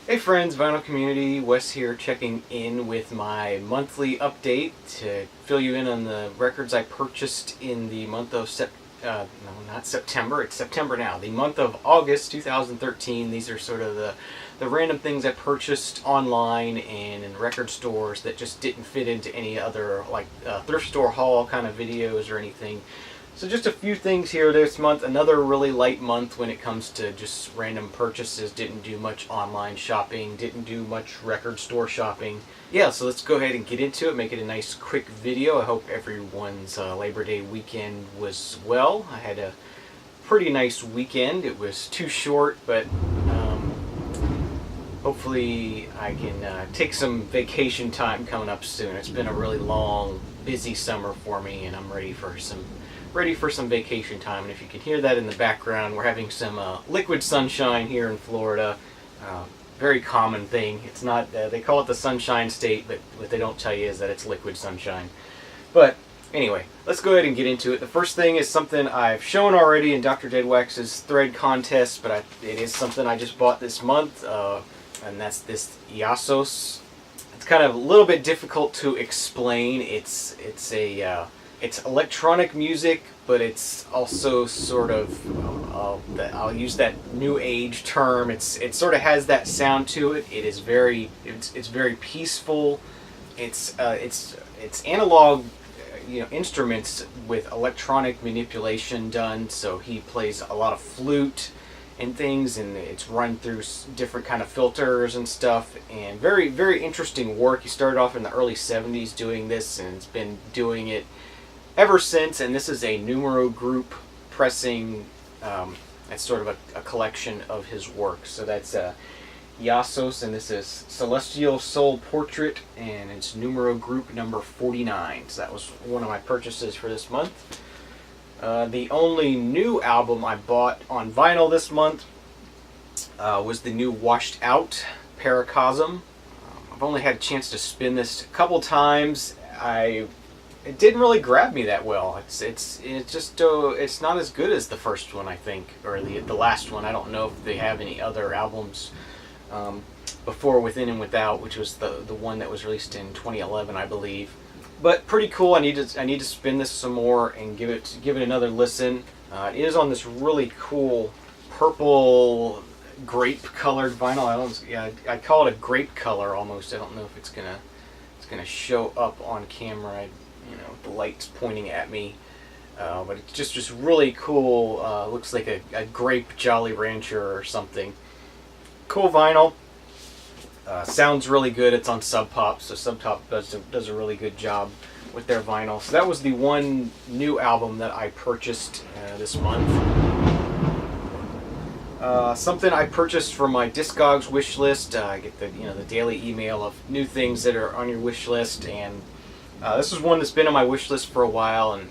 Hey friends, vinyl community, Wes here checking in with my monthly update to fill you in on the records I purchased in the month of no, not September, it's September now, the month of August 2013. These are sort of the random things I purchased online and in record stores that just didn't fit into any other like thrift store haul kind of videos or anything. So just a few things here this month. Another really light month when it comes to just random purchases. Didn't do much online shopping. Didn't do much record store shopping. Yeah, so let's go ahead and get into it. Make it a nice quick video. I hope everyone's Labor Day weekend was well. I had a pretty nice weekend. It was too short, but hopefully I can take some vacation time coming up soon. It's been a really long, busy summer for me, and I'm ready for some vacation time. And if you can hear that in the background, we're having some liquid sunshine here in Florida. Very common thing. It's not, they call it the Sunshine State, but what they don't tell you is that it's liquid sunshine. But anyway, let's go ahead and get into it. The first thing is something I've shown already in Dr. Deadwax's thread contest, but it is something I just bought this month, and that's this Yaso. It's kind of a little bit difficult to explain. It's electronic music, but it's also sort of, I'll use that new age term. It sort of has that sound to it. It is very, it's very peaceful. It's analog, instruments with electronic manipulation done. So he plays a lot of flute and things, and it's run through different kind of filters and stuff, and very, very interesting work. He started off in the early 70s doing this, and it's been doing it ever since. And this is a numero group pressing. That's sort of a collection of his work. So that's Yasos, and this is Celestial Soul Portrait, and it's numero group number 49. So that was one of my purchases for this month. The only new album I bought on vinyl this month was the new Washed Out Paracosm. I've only had a chance to spin this a couple times. It didn't really grab me that well. It's not as good as the first one, I think, or the last one. I don't know if they have any other albums before Within and Without, which was the one that was released in 2011, I believe. But pretty cool. I need to spin this some more and give it another listen. It is on this really cool purple grape colored vinyl. I call it a grape color almost. I don't know if it's gonna show up on camera. The light's pointing at me, but it's just really cool. Looks like a grape Jolly Rancher or something. Cool vinyl. Sounds really good. It's on Sub Pop, so Sub Pop does a really good job with their vinyl. So that was the one new album that I purchased this month. Something I purchased from my Discogs wish list. I get the daily email of new things that are on your wish list, and this is one that's been on my wish list for a while, and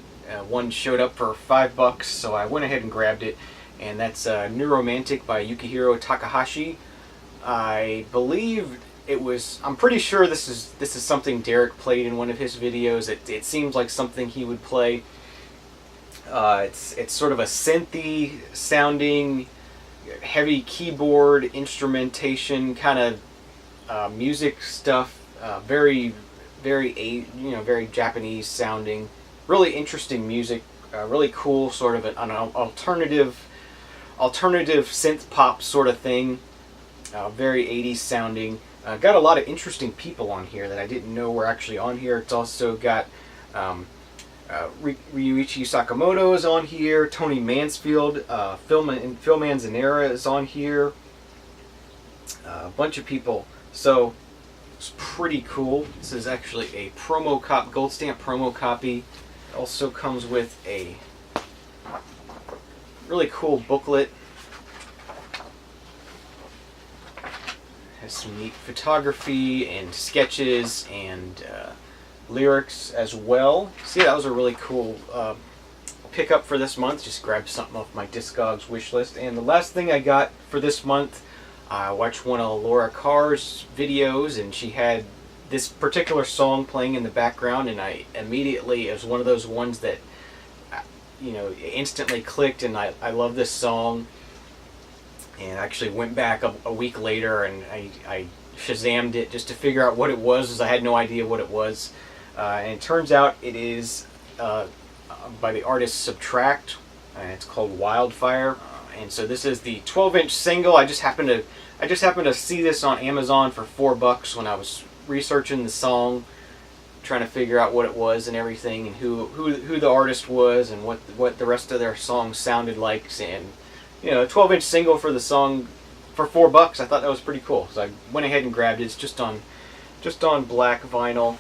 one showed up for $5, so I went ahead and grabbed it. And that's New Romantic by Yukihiro Takahashi. I believe I'm pretty sure this is something Derek played in one of his videos. It seems like something he would play. It's sort of a synthy sounding, heavy keyboard instrumentation kind of music stuff. Very very Japanese sounding. Really interesting music. Really cool, sort of an alternative synth pop sort of thing. Very 80s sounding. Got a lot of interesting people on here that I didn't know were actually on here. It's also got Ryuichi Sakamoto is on here. Tony Mansfield, Phil Manzanera is on here. A bunch of people. So it's pretty cool. This is actually a gold stamp promo copy. It also comes with a really cool booklet. Has some neat photography and sketches and lyrics as well. See, that was a really cool pickup for this month. Just grabbed something off my Discogs wish list. And the last thing I got for this month, I watched one of Laura Carr's videos, and she had this particular song playing in the background, and I immediately, it was one of those ones that instantly clicked, and I love this song. and I actually went back a week later and I Shazammed it just to figure out what it was, as I had no idea what it was. And it turns out it is by the artist Subtract, and it's called Wildfire. And so this is the 12-inch single. I just happened to see this on Amazon for $4 when I was researching the song, trying to figure out what it was and everything, and who the artist was and what the rest of their songs sounded like. And you know, a 12-inch single for the song for $4. I thought that was pretty cool, so I went ahead and grabbed it. It's just on black vinyl,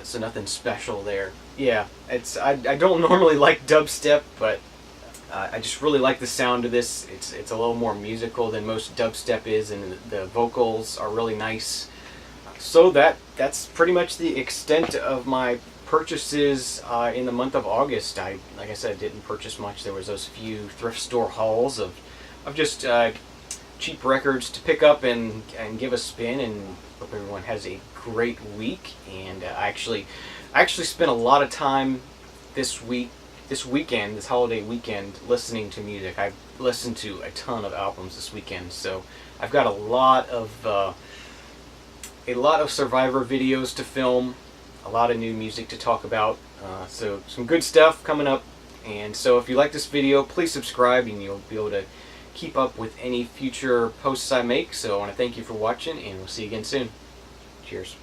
so nothing special there. Yeah, I don't normally like dubstep, but I just really like the sound of this. It's a little more musical than most dubstep is, and the vocals are really nice. So that's pretty much the extent of my purchases in the month of August. Like I said, didn't purchase much. There was those few thrift store hauls of just cheap records to pick up and give a spin, and hope everyone has a great week. And I actually spent a lot of time this holiday weekend, listening to music. I've listened to a ton of albums this weekend, so I've got a lot of Survivor videos to film, a lot of new music to talk about, so some good stuff coming up. And so if you like this video, please subscribe and you'll be able to keep up with any future posts I make. So I want to thank you for watching, and we'll see you again soon. Cheers.